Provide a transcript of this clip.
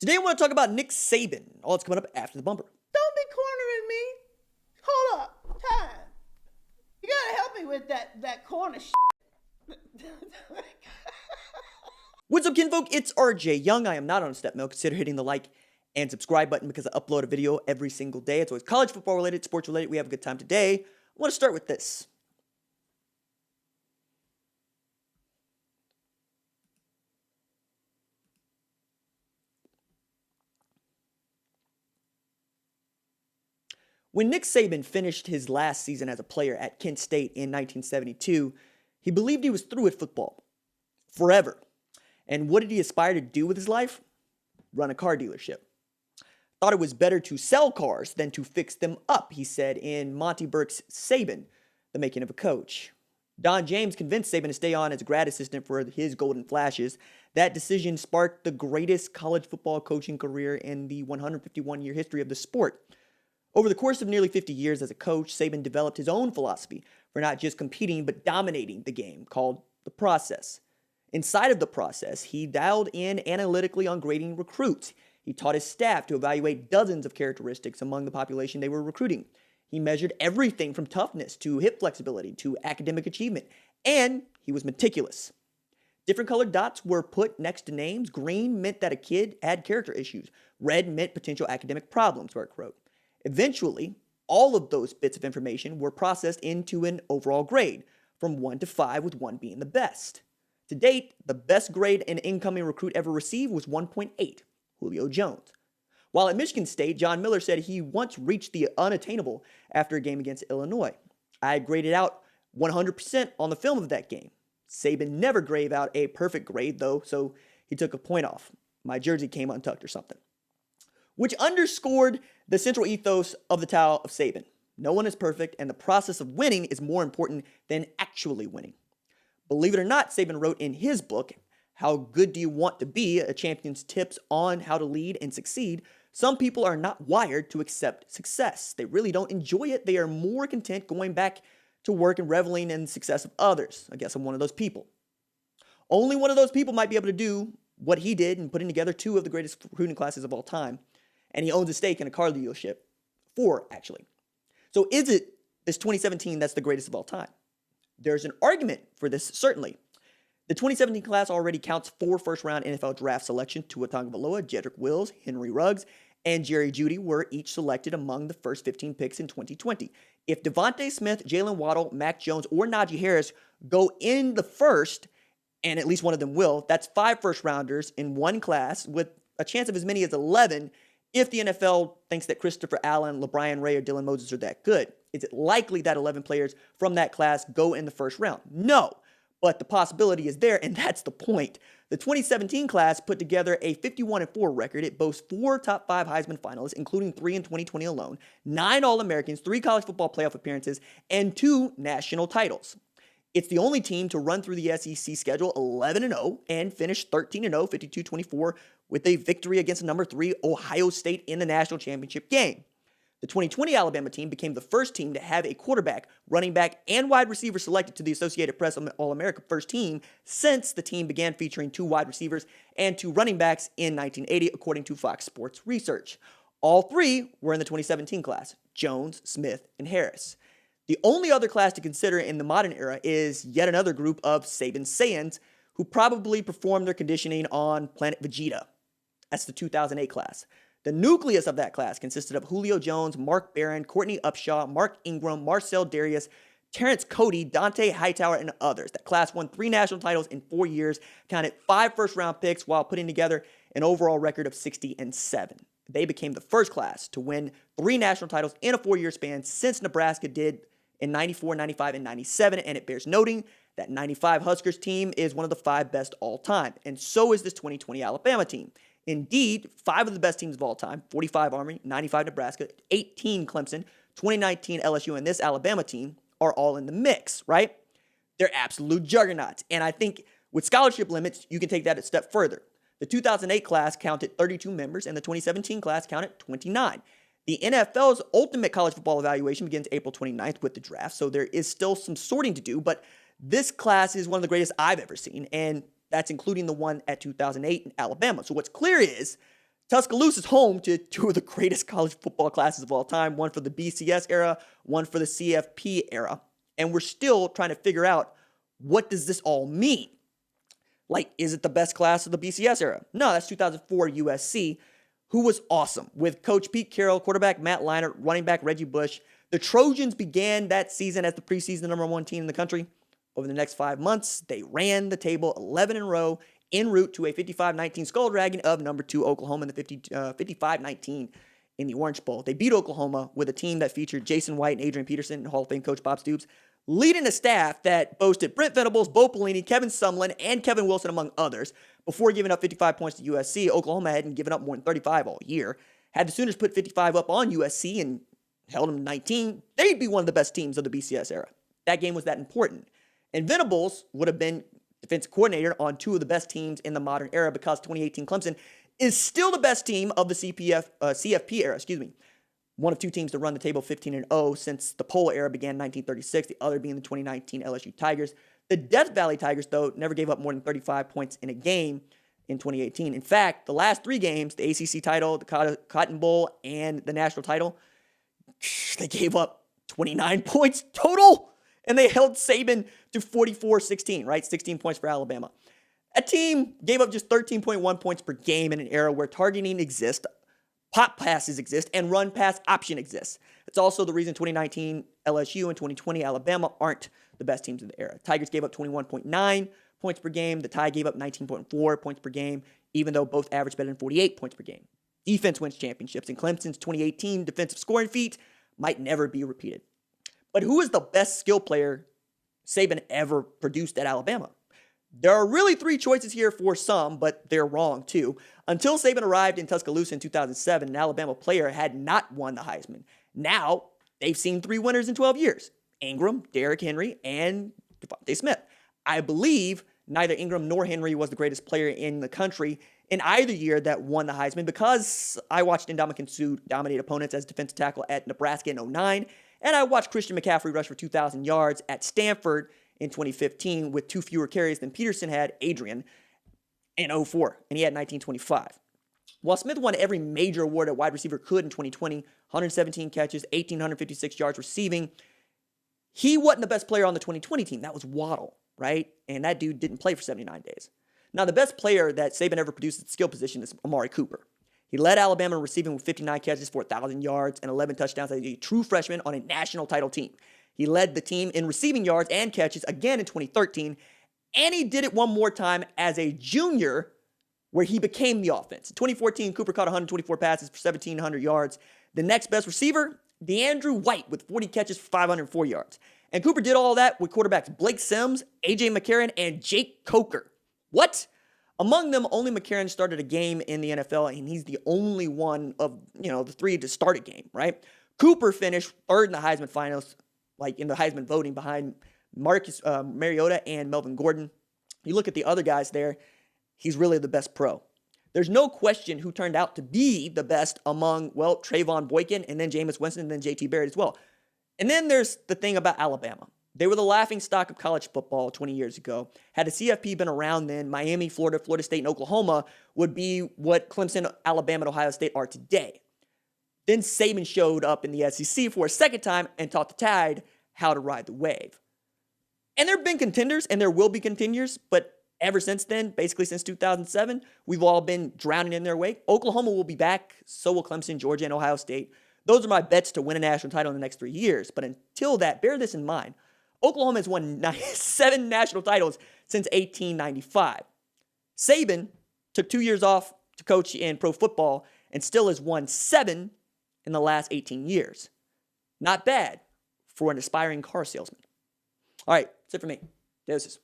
Today I want to talk about Nick Saban. All that's coming up after the bumper. Don't be cornering me. Hold up. Time. You gotta help me with that corner What's up, kinfolk? It's RJ Young. I am not on step mill. Consider hitting the like and subscribe button because I upload a video every single day. It's always college football related, sports related. We have a good time today. I want to start with this. When Nick Saban finished his last season as a player at Kent State in 1972, he believed he was through with football. Forever. And what did he aspire to do with his life? Run a car dealership. Thought it was better to sell cars than to fix them up, he said in Monty Burke's Saban, The Making of a Coach. Don James convinced Saban to stay on as a grad assistant for his Golden Flashes. That decision sparked the greatest college football coaching career in the 151-year history of the sport. Over the course of nearly 50 years as a coach, Saban developed his own philosophy for not just competing but dominating the game, called the process. Inside of the process, he dialed in analytically on grading recruits. He taught his staff to evaluate dozens of characteristics among the population they were recruiting. He measured everything from toughness to hip flexibility to academic achievement, and he was meticulous. Different colored dots were put next to names. Green meant that a kid had character issues. Red meant potential academic problems, Burke wrote. Eventually, all of those bits of information were processed into an overall grade, from 1 to 5, with 1 being the best. To date, the best grade an incoming recruit ever received was 1.8, Julio Jones. While at Michigan State, John Miller said he once reached the unattainable after a game against Illinois. I graded out 100% on the film of that game. Saban never gave out a perfect grade, though, so he took a point off. My jersey came untucked or something. Which underscored the central ethos of the towel of Saban. No one is perfect, and the process of winning is more important than actually winning. Believe it or not, Saban wrote in his book, How Good Do You Want to Be? A Champion's Tips on How to Lead and Succeed. Some people are not wired to accept success. They really don't enjoy it. They are more content going back to work and reveling in the success of others. I guess I'm one of those people. Only one of those people might be able to do what he did in putting together 2 of the greatest recruiting classes of all time. And he owns a stake in a car dealership. 4, actually. So is it this 2017 that's the greatest of all time? There's an argument for this, certainly. The 2017 class already counts 4 first-round NFL draft selections. Tua Tagovailoa, Jedrick Wills, Henry Ruggs, and Jerry Jeudy were each selected among the first 15 picks in 2020. If Devontae Smith, Jalen Waddle, Mac Jones, or Najee Harris go in the first, and at least one of them will, that's 5 first-rounders in one class with a chance of as many as 11 if the NFL thinks that Christopher Allen, LeBron Ray, or Dylan Moses are that good. Is it likely that 11 players from that class go in the first round? No, but the possibility is there, and that's the point. The 2017 class put together a 51-4 record. It boasts 4 top 5 Heisman finalists, including 3 in 2020 alone, 9 All-Americans, 3 college football playoff appearances, and 2 national titles. It's the only team to run through the SEC schedule 11-0 and finish 13-0, 52-24, with a victory against number 3 Ohio State in the national championship game. The 2020 Alabama team became the first team to have a quarterback, running back, and wide receiver selected to the Associated Press All-America first team since the team began featuring 2 wide receivers and 2 running backs in 1980, according to Fox Sports Research. All 3 were in the 2017 class: Jones, Smith, and Harris. The only other class to consider in the modern era is yet another group of Saban Saiyans who probably performed their conditioning on Planet Vegeta. That's the 2008 class. The nucleus of that class consisted of Julio Jones, Mark Barron, Courtney Upshaw, Mark Ingram, Marcel Darius, Terrence Cody, Dante Hightower, and others. That class won 3 national titles in 4 years, counted 5 first-round picks while putting together an overall record of 60-7. They became the first class to win 3 national titles in a 4-year span since Nebraska did in 94, 95, and 97, and it bears noting that 95 Huskers team is one of the 5 best all time, and so is this 2020 Alabama team. Indeed, 5 of the best teams of all time, 45 Army, 95 Nebraska, 18 Clemson, 2019 LSU, and this Alabama team are all in the mix, right? They're absolute juggernauts, and I think with scholarship limits, you can take that a step further. The 2008 class counted 32 members, and the 2017 class counted 29. The NFL's ultimate college football evaluation begins April 29th with the draft, so there is still some sorting to do, but this class is one of the greatest I've ever seen, and that's including the one at 2008 in Alabama. So what's clear is Tuscaloosa is home to two of the greatest college football classes of all time, one for the BCS era, one for the CFP era. And we're still trying to figure out, what does this all mean? Like, is it the best class of the BCS era? No, that's 2004 USC, who was awesome. With Coach Pete Carroll, quarterback Matt Leinart, running back Reggie Bush. The Trojans began that season as the preseason number one team in the country. Over the next 5 months, they ran the table 11 in a row en route to a 55-19 skull dragging of number 2 Oklahoma in the 55-19 in the Orange Bowl. They beat Oklahoma with a team that featured Jason White and Adrian Peterson, Hall of Fame coach Bob Stoops, leading a staff that boasted Brent Venables, Bo Pelini, Kevin Sumlin, and Kevin Wilson, among others. Before giving up 55 points to USC, Oklahoma hadn't given up more than 35 all year. Had the Sooners put 55 up on USC and held them to 19, they'd be one of the best teams of the BCS era. That game was that important. And Venables would have been defensive coordinator on two of the best teams in the modern era, because 2018 Clemson is still the best team of the CFP era, one of two teams to run the table 15-0 since the Pole era began in 1936, the other being the 2019 LSU Tigers. The Death Valley Tigers, though, never gave up more than 35 points in a game in 2018. In fact, the last 3 games, the ACC title, the Cotton Bowl, and the national title, they gave up 29 points total, and they held Saban to 44-16, right? 16 points for Alabama. A team gave up just 13.1 points per game in an era where targeting exists, pop passes exist, and run pass option exists. It's also the reason 2019 LSU and 2020 Alabama aren't the best teams of the era. Tigers gave up 21.9 points per game. The Tide gave up 19.4 points per game, even though both averaged better than 48 points per game. Defense wins championships, and Clemson's 2018 defensive scoring feat might never be repeated. But who is the best skill player Saban ever produced at Alabama? There are really 3 choices here for some, but they're wrong too. Until Saban arrived in Tuscaloosa in 2007, an Alabama player had not won the Heisman. Now, they've seen 3 winners in 12 years. Ingram, Derrick Henry, and Devontae Smith. I believe neither Ingram nor Henry was the greatest player in the country in either year that won the Heisman, because I watched Ndamukong Suh dominate opponents as defensive tackle at Nebraska in 2009, and I watched Christian McCaffrey rush for 2,000 yards at Stanford in 2015 with 2 fewer carries than Peterson had, Adrian, in 2004, and he had 1925. While Smith won every major award a wide receiver could in 2020, 117 catches, 1,856 yards receiving, he wasn't the best player on the 2020 team. That was Waddle, right? And that dude didn't play for 79 days. Now, the best player that Saban ever produced at the skill position is Amari Cooper. He led Alabama in receiving with 59 catches for 1,000 yards and 11 touchdowns as a true freshman on a national title team. He led the team in receiving yards and catches again in 2013, and he did it one more time as a junior, where he became the offense. In 2014, Cooper caught 124 passes for 1,700 yards. The next best receiver, DeAndrew White, with 40 catches for 504 yards. And Cooper did all that with quarterbacks Blake Sims, A.J. McCarron, and Jake Coker. What? Among them, only McCarron started a game in the NFL, and he's the only one of, the 3 to start a game, right? Cooper finished 3rd in the Heisman finals, like in the Heisman voting, behind Marcus Mariota and Melvin Gordon. You look at the other guys there, he's really the best pro. There's no question who turned out to be the best among, Trayvon Boykin, and then Jameis Winston, and then J.T. Barrett as well. And then there's the thing about Alabama. They were the laughingstock of college football 20 years ago. Had the CFP been around then, Miami, Florida, Florida State, and Oklahoma would be what Clemson, Alabama, and Ohio State are today. Then Saban showed up in the SEC for a second time and taught the Tide how to ride the wave. And there have been contenders, and there will be contenders, but ever since then, basically since 2007, we've all been drowning in their wake. Oklahoma will be back, so will Clemson, Georgia, and Ohio State. Those are my bets to win a national title in the next 3 years. But until that, bear this in mind. Oklahoma has won 7 national titles since 1895. Saban took 2 years off to coach in pro football and still has won 7 in the last 18 years. Not bad for an aspiring car salesman. All right, that's it for me. Deuces.